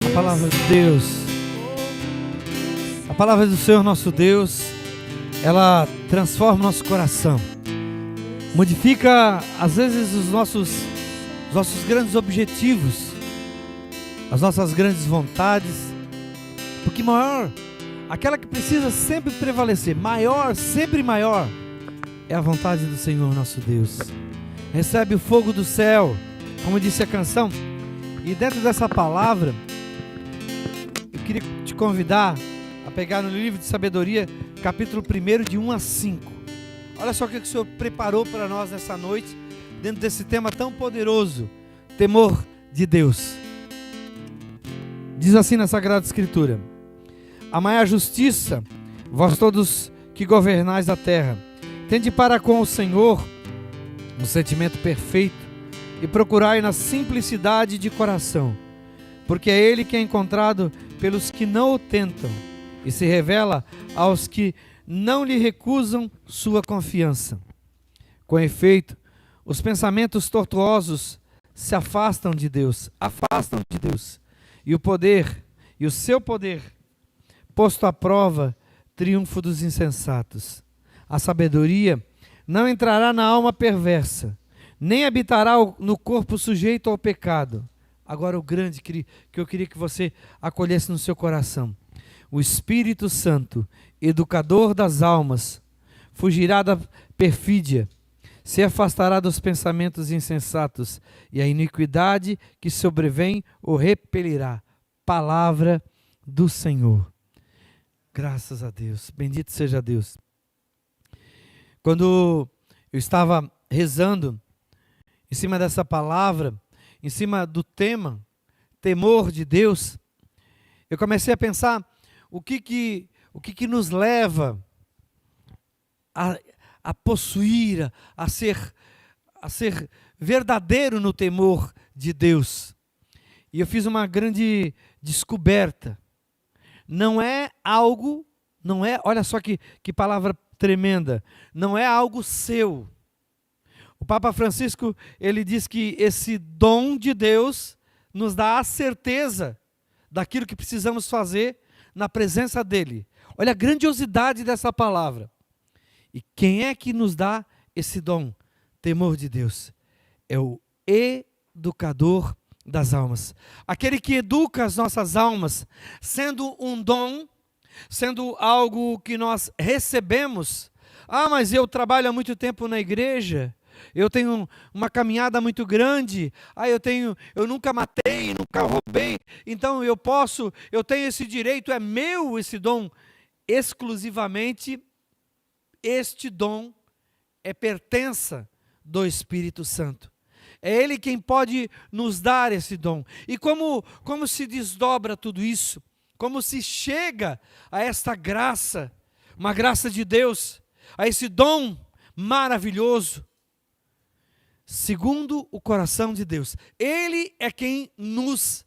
A palavra de Deus, a palavra do Senhor nosso Deus, ela transforma o nosso coração, modifica às vezes os nossos grandes objetivos, as nossas grandes vontades, porque maior, aquela que precisa sempre prevalecer, maior, sempre maior, é a vontade do Senhor nosso Deus. Recebe o fogo do céu, como disse a canção. E dentro dessa palavra, eu queria te convidar a pegar no livro de sabedoria, capítulo 1, de 1 a 5. Olha só o que o Senhor preparou para nós nessa noite, dentro desse tema tão poderoso, temor de Deus. Diz assim na Sagrada Escritura: amai a justiça, vós todos que governais a terra, tende para com o Senhor um sentimento perfeito e procurai na simplicidade de coração, porque é Ele que é encontrado pelos que não o tentam e se revela aos que não lhe recusam sua confiança. Com efeito, os pensamentos tortuosos se afastam de Deus, e o poder, e o seu poder, posto à prova, triunfo dos insensatos. A sabedoria não entrará na alma perversa, nem habitará no corpo sujeito ao pecado. Agora o grande que eu queria que você acolhesse no seu coração: o Espírito Santo, educador das almas, fugirá da perfídia, se afastará dos pensamentos insensatos, e a iniquidade que sobrevém o repelirá. Palavra do Senhor. Graças a Deus, bendito seja Deus. Quando eu estava rezando em cima dessa palavra, em cima do tema, temor de Deus, eu comecei a pensar o que nos leva a possuir, a ser verdadeiro no temor de Deus. E eu fiz uma grande descoberta. Olha só que palavra tremenda, não é algo seu. O Papa Francisco, ele diz que esse dom de Deus nos dá a certeza daquilo que precisamos fazer na presença dele. Olha a grandiosidade dessa palavra. E quem é que nos dá esse dom? Temor de Deus. É o educador das almas. Aquele que educa as nossas almas, sendo um dom, sendo algo que nós recebemos. Ah, mas eu trabalho há muito tempo na igreja, eu tenho uma caminhada muito grande, eu nunca matei, nunca roubei, então eu tenho esse direito, é meu esse dom. Exclusivamente este dom é pertença do Espírito Santo. É Ele quem pode nos dar esse dom. E como se desdobra tudo isso? Como se chega a esta graça, uma graça de Deus, a esse dom maravilhoso? Segundo o coração de Deus. Ele é quem nos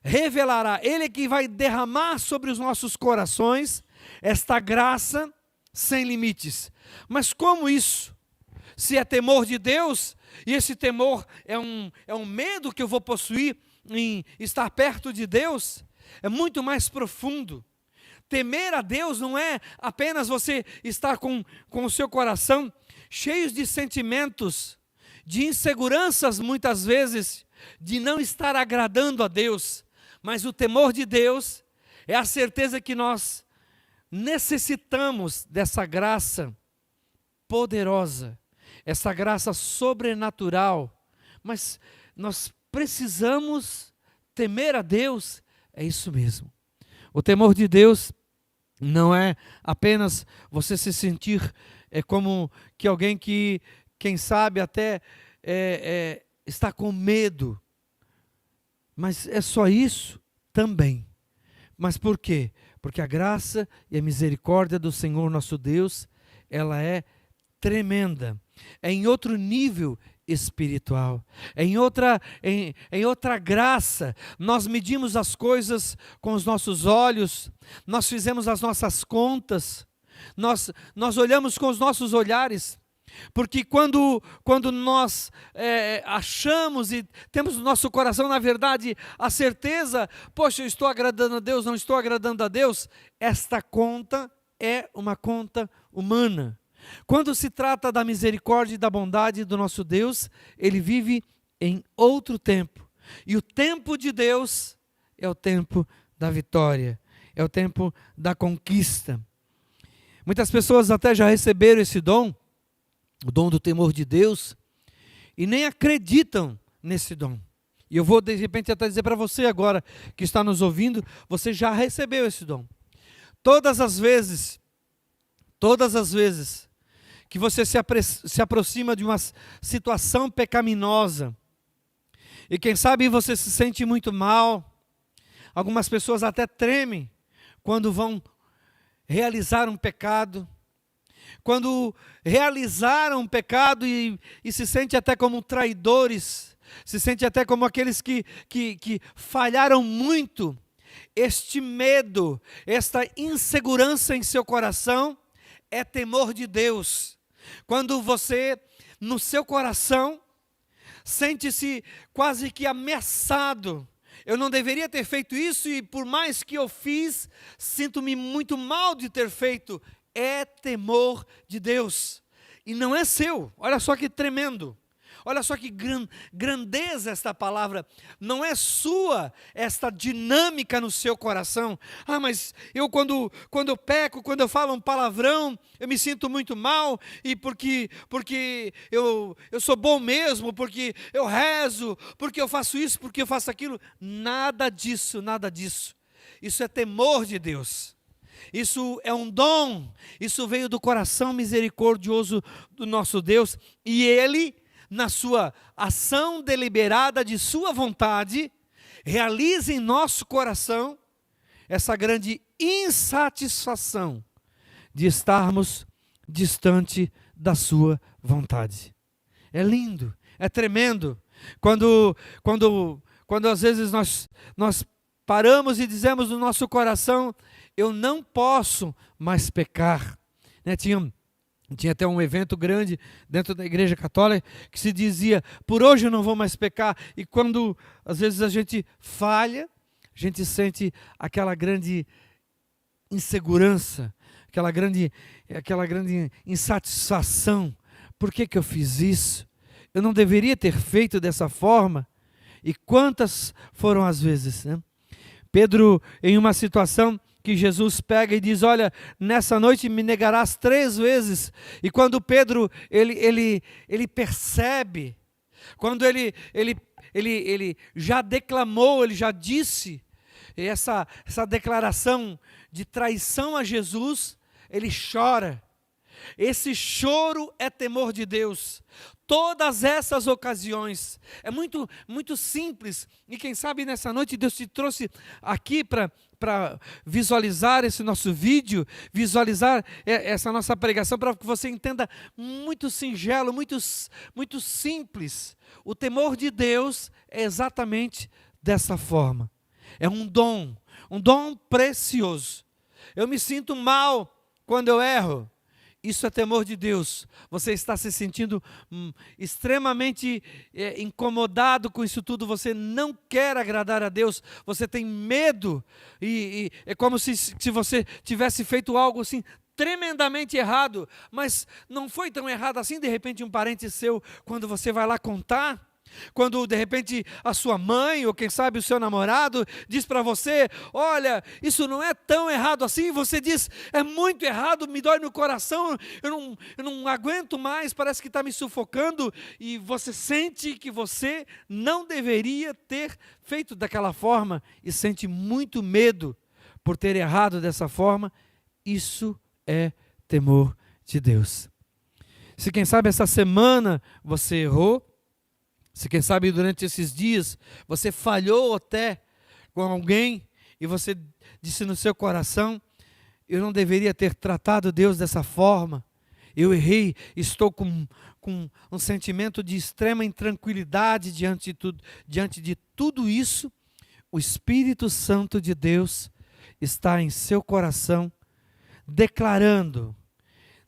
revelará, Ele é quem vai derramar sobre os nossos corações esta graça sem limites. Mas como isso? Se é temor de Deus, e esse temor é um medo que eu vou possuir em estar perto de Deus, é muito mais profundo. Temer a Deus não é apenas você estar com o seu coração cheio de sentimentos, de inseguranças muitas vezes, de não estar agradando a Deus, mas o temor de Deus é a certeza que nós necessitamos dessa graça poderosa, essa graça sobrenatural, mas nós precisamos temer a Deus, é isso mesmo. O temor de Deus não é apenas você se sentir como que alguém que, quem sabe, até está com medo, mas é só isso também. Mas por quê? Porque a graça e a misericórdia do Senhor nosso Deus, ela é tremenda, é em outro nível espiritual, é em outra graça. Nós medimos as coisas com os nossos olhos, nós fizemos as nossas contas, nós olhamos com os nossos olhares, Porque quando nós achamos e temos no nosso coração, na verdade, a certeza, poxa, eu estou agradando a Deus, não estou agradando a Deus, esta conta é uma conta humana. Quando se trata da misericórdia e da bondade do nosso Deus, Ele vive em outro tempo. E o tempo de Deus é o tempo da vitória, é o tempo da conquista. Muitas pessoas até já receberam esse dom, o dom do temor de Deus, e nem acreditam nesse dom. E eu vou de repente até dizer para você agora, que está nos ouvindo, você já recebeu esse dom. Todas as vezes que você se aproxima de uma situação pecaminosa, e quem sabe você se sente muito mal, algumas pessoas até tremem quando vão realizar um pecado, quando realizaram um pecado e se sente até como traidores, se sente até como aqueles que falharam muito. Este medo, esta insegurança em seu coração é temor de Deus. Quando você, no seu coração, sente-se quase que ameaçado. Eu não deveria ter feito isso e por mais que eu fiz, sinto-me muito mal de ter feito. É temor de Deus. E não é seu. Olha só que tremendo. Olha só que grandeza esta palavra. Não é sua esta dinâmica no seu coração. Ah, mas eu quando eu peco, quando eu falo um palavrão, eu me sinto muito mal. E porque eu sou bom mesmo, porque eu rezo, porque eu faço isso, porque eu faço aquilo. Nada disso, nada disso. Isso é temor de Deus. Isso é um dom. Isso veio do coração misericordioso do nosso Deus. E Ele, na sua ação deliberada de sua vontade, realiza em nosso coração essa grande insatisfação de estarmos distante da sua vontade. É lindo, é tremendo, quando às vezes nós paramos e dizemos no nosso coração, eu não posso mais pecar. Tinha até um evento grande dentro da igreja católica que se dizia, por hoje eu não vou mais pecar. E quando às vezes a gente falha, a gente sente aquela grande insegurança, aquela grande insatisfação. Por que eu fiz isso? Eu não deveria ter feito dessa forma. E quantas foram as vezes, né? Pedro, em uma situação que Jesus pega e diz, olha, nessa noite me negarás 3 vezes. E quando Pedro, ele percebe, quando ele já declamou, ele já disse essa declaração de traição a Jesus, ele chora. Esse choro é temor de Deus. Todas essas ocasiões, é muito, muito simples, e quem sabe nessa noite Deus te trouxe aqui para visualizar esse nosso vídeo, visualizar essa nossa pregação, para que você entenda muito singelo, muito simples. O temor de Deus é exatamente dessa forma. É um dom precioso. Eu me sinto mal quando eu erro. Isso é temor de Deus. Você está se sentindo extremamente incomodado com isso tudo. Você não quer agradar a Deus. Você tem medo. E é como se você tivesse feito algo assim tremendamente errado. Mas não foi tão errado assim. De repente um parente seu, quando você vai lá contar, quando de repente a sua mãe ou quem sabe o seu namorado diz para você, olha, isso não é tão errado assim, você diz, é muito errado, me dói no coração, eu não aguento mais, parece que está me sufocando, e você sente que você não deveria ter feito daquela forma e sente muito medo por ter errado dessa forma. Isso é temor de Deus. Se quem sabe essa semana você errou, se quem sabe durante esses dias você falhou até com alguém e você disse no seu coração, eu não deveria ter tratado Deus dessa forma, eu errei, estou com um sentimento de extrema intranquilidade diante de tudo isso, o Espírito Santo de Deus está em seu coração declarando,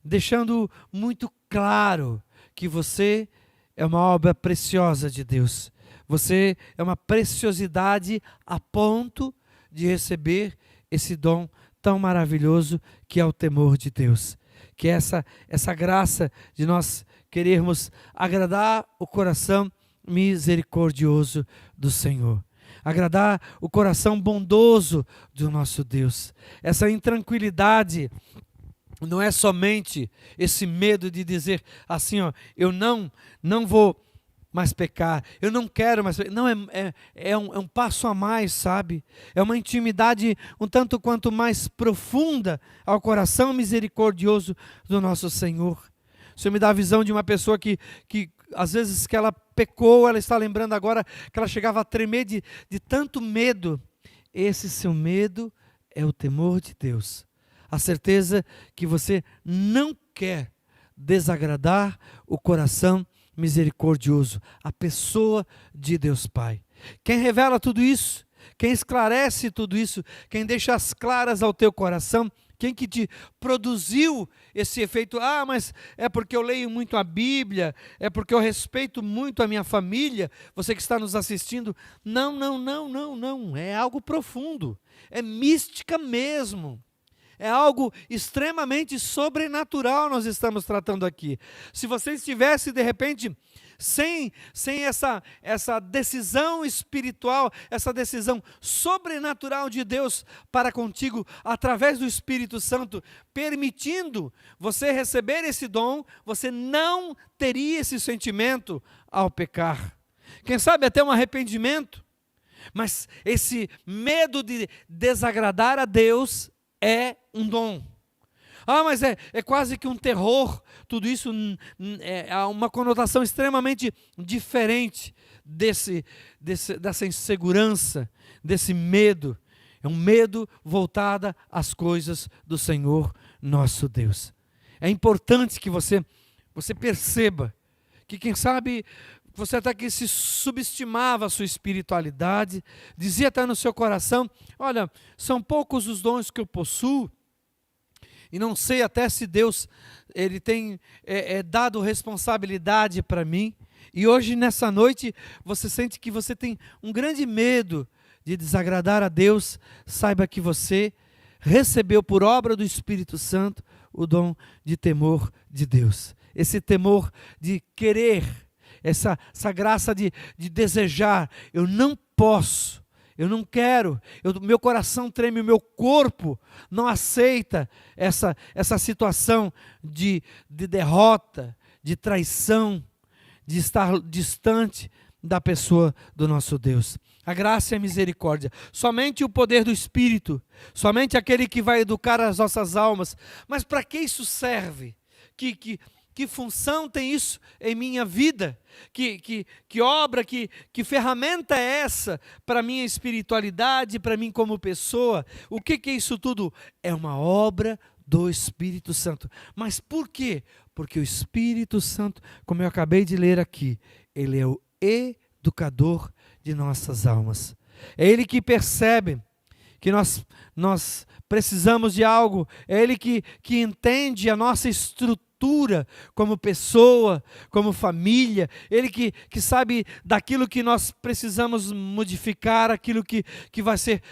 deixando muito claro que você é uma obra preciosa de Deus. Você é uma preciosidade a ponto de receber esse dom tão maravilhoso que é o temor de Deus. Que é essa graça de nós querermos agradar o coração misericordioso do Senhor. Agradar o coração bondoso do nosso Deus. Essa intranquilidade não é somente esse medo de dizer assim, ó, eu não vou mais pecar, eu não quero mais pecar. Não, é um passo a mais, sabe? É uma intimidade um tanto quanto mais profunda ao coração misericordioso do nosso Senhor. O Senhor me dá a visão de uma pessoa que às vezes que ela pecou, ela está lembrando agora que ela chegava a tremer de tanto medo. Esse seu medo é o temor de Deus. A certeza que você não quer desagradar o coração misericordioso, a pessoa de Deus Pai. Quem revela tudo isso, quem esclarece tudo isso, quem deixa as claras ao teu coração, quem que te produziu esse efeito? Ah, mas é porque eu leio muito a Bíblia, é porque eu respeito muito a minha família, você que está nos assistindo. Não, é algo profundo, é mística mesmo. É algo extremamente sobrenatural nós estamos tratando aqui. Se você estivesse, de repente, sem essa decisão espiritual, essa decisão sobrenatural de Deus para contigo, através do Espírito Santo, permitindo você receber esse dom, você não teria esse sentimento ao pecar. Quem sabe até um arrependimento, mas esse medo de desagradar a Deus é um dom. Ah, mas é quase que um terror. Tudo isso há uma conotação extremamente diferente dessa insegurança, desse medo. É um medo voltado às coisas do Senhor nosso Deus. É importante que você perceba que, quem sabe, você até que se subestimava a sua espiritualidade, dizia até no seu coração, olha, são poucos os dons que eu possuo, e não sei até se Deus ele tem dado responsabilidade para mim, e hoje nessa noite você sente que você tem um grande medo de desagradar a Deus. Saiba que você recebeu por obra do Espírito Santo o dom de temor de Deus, esse temor de querer, essa graça de desejar. Eu não posso, eu não quero, meu coração treme, o meu corpo não aceita essa situação de derrota, de traição, de estar distante da pessoa do nosso Deus. A graça e a misericórdia, somente o poder do Espírito, somente aquele que vai educar as nossas almas. Mas para que isso serve? Que função tem isso em minha vida? Que obra, que ferramenta é essa para a minha espiritualidade, para mim como pessoa? O que é isso tudo? É uma obra do Espírito Santo. Mas por quê? Porque o Espírito Santo, como eu acabei de ler aqui, ele é o educador de nossas almas. É ele que percebe que nós precisamos de algo, é ele que entende a nossa estrutura como pessoa, como família, ele que sabe daquilo que nós precisamos modificar, aquilo que vai ser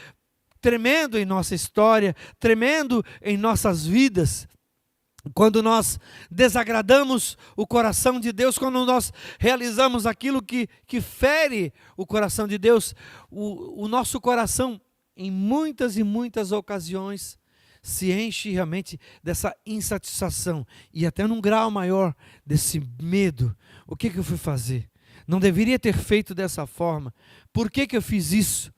tremendo em nossa história, tremendo em nossas vidas. Quando nós desagradamos o coração de Deus, quando nós realizamos aquilo que fere o coração de Deus, o nosso coração, em muitas e muitas ocasiões, se enche realmente dessa insatisfação e até num grau maior desse medo. O que eu fui fazer? Não deveria ter feito dessa forma. Por que eu fiz isso?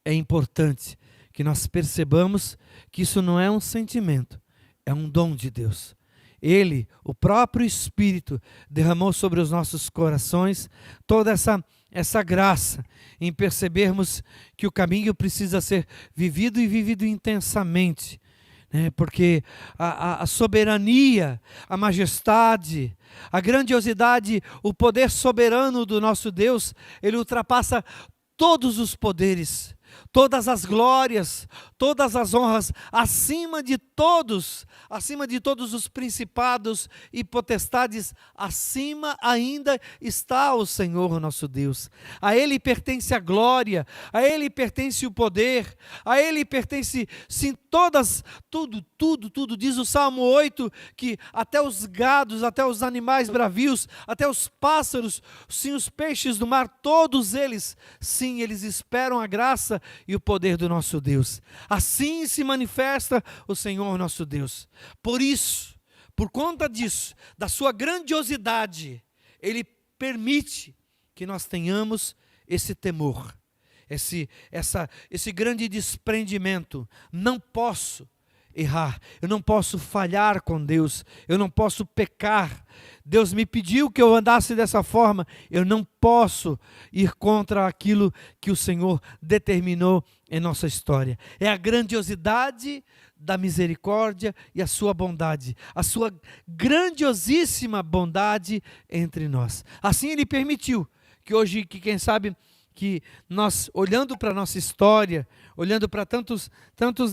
É importante que nós percebamos que isso não é um sentimento, é um dom de Deus. Ele, o próprio Espírito, derramou sobre os nossos corações toda essa graça em percebermos que o caminho precisa ser vivido e vivido intensamente, né? Porque a soberania, a majestade, a grandiosidade, o poder soberano do nosso Deus, ele ultrapassa todos os poderes. todas as glórias, todas as honras, acima de todos os principados e potestades, acima ainda está o Senhor nosso Deus. A Ele pertence a glória, a Ele pertence o poder, a Ele pertence, sim, tudo, diz o Salmo 8, que até os gados, até os animais bravios, até os pássaros, sim, os peixes do mar, todos eles, sim, eles esperam a graça e o poder do nosso Deus. Assim se manifesta o Senhor nosso Deus. Por isso, por conta disso, da sua grandiosidade, Ele permite que nós tenhamos esse temor, esse grande desprendimento. Não posso errar, eu não posso falhar com Deus, eu não posso pecar. Deus me pediu que eu andasse dessa forma, eu não posso ir contra aquilo que o Senhor determinou em nossa história. É a grandiosidade da misericórdia e a sua bondade, a sua grandiosíssima bondade entre nós. Assim Ele permitiu que hoje, que quem sabe, que nós, olhando para a nossa história, olhando para tantos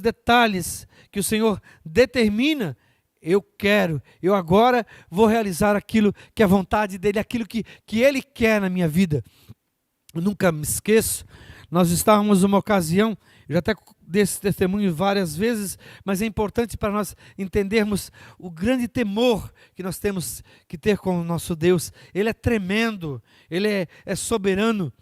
detalhes que o Senhor determina, eu agora vou realizar aquilo que é a vontade dEle, aquilo que Ele quer na minha vida. Eu nunca me esqueço, nós estávamos numa ocasião, eu já até dei esse testemunho várias vezes, mas é importante para nós entendermos o grande temor que nós temos que ter com o nosso Deus. Ele é tremendo, Ele é soberano.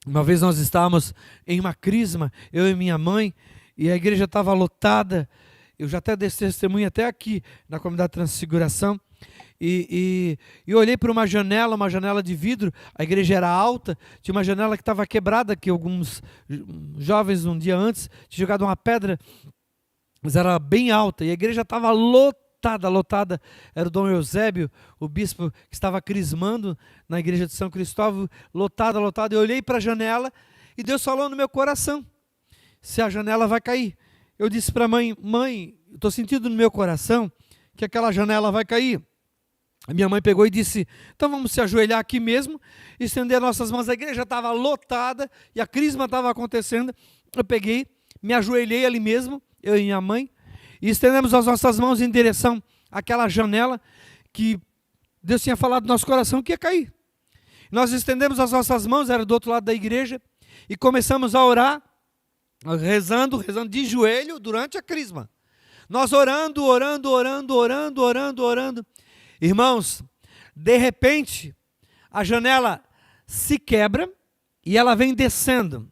Uma vez nós estávamos em uma crisma, eu e minha mãe, e a igreja estava lotada. Eu já até dei esse testemunho até aqui na comunidade Transfiguração. E eu olhei para uma janela de vidro. A igreja era alta, tinha uma janela que estava quebrada, que alguns jovens um dia antes tinham jogado uma pedra, mas era bem alta, e a igreja estava lotada. Era o Dom Eusébio, o bispo que estava crismando na igreja de São Cristóvão, lotada. Eu olhei para a janela e Deus falou no meu coração: se a janela vai cair. Eu disse para a mãe: estou sentindo no meu coração que aquela janela vai cair. A minha mãe pegou e disse: então vamos se ajoelhar aqui mesmo, estender nossas mãos. A igreja estava lotada e a crisma estava acontecendo. Eu peguei, me ajoelhei ali mesmo, eu e minha mãe, e estendemos as nossas mãos em direção àquela janela que Deus tinha falado no nosso coração que ia cair. Nós estendemos as nossas mãos, era do outro lado da igreja, e começamos a orar, rezando de joelho durante a crisma. Nós orando. Irmãos, de repente, a janela se quebra e ela vem descendo.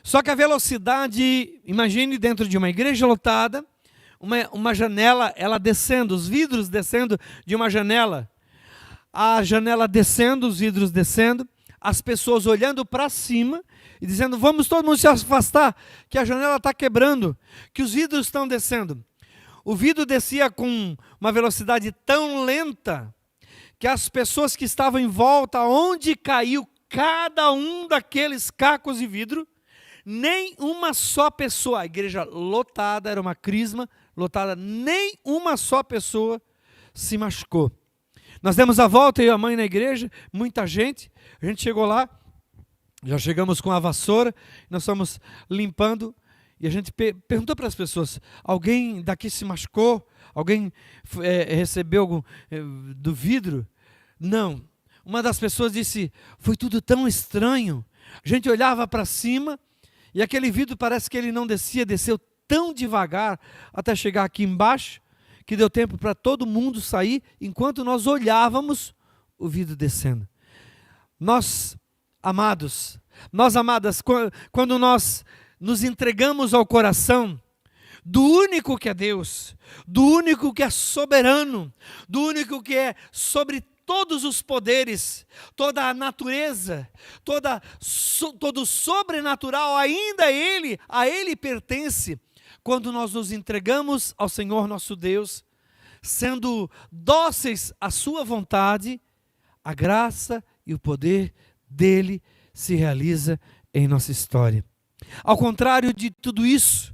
Só que a velocidade, imagine dentro de uma igreja lotada, uma janela, ela descendo, os vidros descendo de uma janela, a janela descendo, os vidros descendo, as pessoas olhando para cima e dizendo: vamos todo mundo se afastar, que a janela está quebrando, que os vidros estão descendo. O vidro descia com uma velocidade tão lenta que as pessoas que estavam em volta, onde caiu cada um daqueles cacos de vidro, nem uma só pessoa, a igreja lotada, era uma crisma lotada, nem uma só pessoa se machucou. Nós demos a volta, eu e a mãe na igreja, muita gente, a gente chegou lá, já chegamos com a vassoura, nós fomos limpando, e a gente perguntou para as pessoas: alguém daqui se machucou? Alguém recebeu algum do vidro? Não. Uma das pessoas disse: foi tudo tão estranho. A gente olhava para cima e aquele vidro parece que ele não desceu tão devagar até chegar aqui embaixo, que deu tempo para todo mundo sair, enquanto nós olhávamos o vidro descendo. Nós, amadas, quando nós nos entregamos ao coração do único que é Deus, do único que é soberano, do único que é sobre todos os poderes, toda a natureza, todo o sobrenatural, ainda a Ele pertence. Quando nós nos entregamos ao Senhor nosso Deus, sendo dóceis à sua vontade, a graça e o poder dEle se realiza em nossa história. Ao contrário de tudo isso,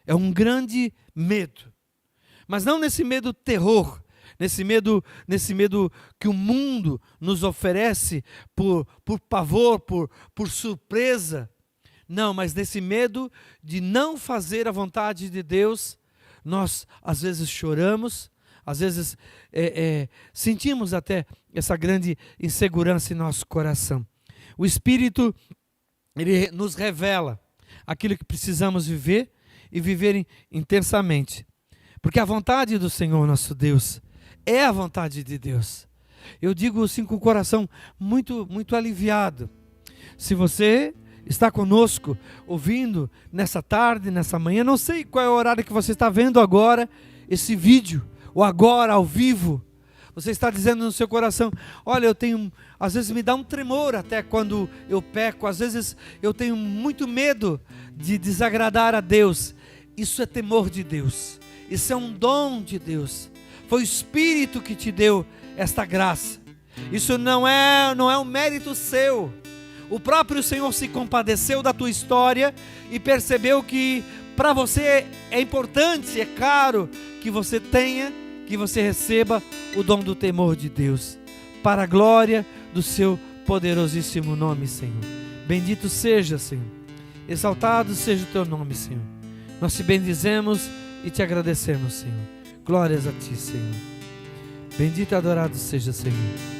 é um grande medo, mas não nesse medo terror, nesse medo que o mundo nos oferece por pavor, por surpresa. Não, mas nesse medo de não fazer a vontade de Deus, nós às vezes choramos, às vezes sentimos até essa grande insegurança em nosso coração. O Espírito, ele nos revela aquilo que precisamos viver e viver intensamente. Porque a vontade do Senhor nosso Deus é a vontade de Deus. Eu digo assim com o coração muito, muito aliviado. Se você está conosco, ouvindo nessa tarde, nessa manhã, não sei qual é o horário que você está vendo agora esse vídeo, ou agora ao vivo, você está dizendo no seu coração: olha, eu tenho, às vezes me dá um tremor até quando eu peco, às vezes eu tenho muito medo de desagradar a Deus. Isso é temor de Deus, isso é um dom de Deus, foi o Espírito que te deu esta graça, isso não é um mérito seu. O próprio Senhor se compadeceu da tua história e percebeu que para você é importante, é caro que você tenha, que você receba o dom do temor de Deus, para a glória do seu poderosíssimo nome, Senhor. Bendito seja, Senhor, exaltado seja o teu nome, Senhor. Nós te bendizemos e te agradecemos, Senhor. Glórias a ti, Senhor. Bendito e adorado seja, Senhor.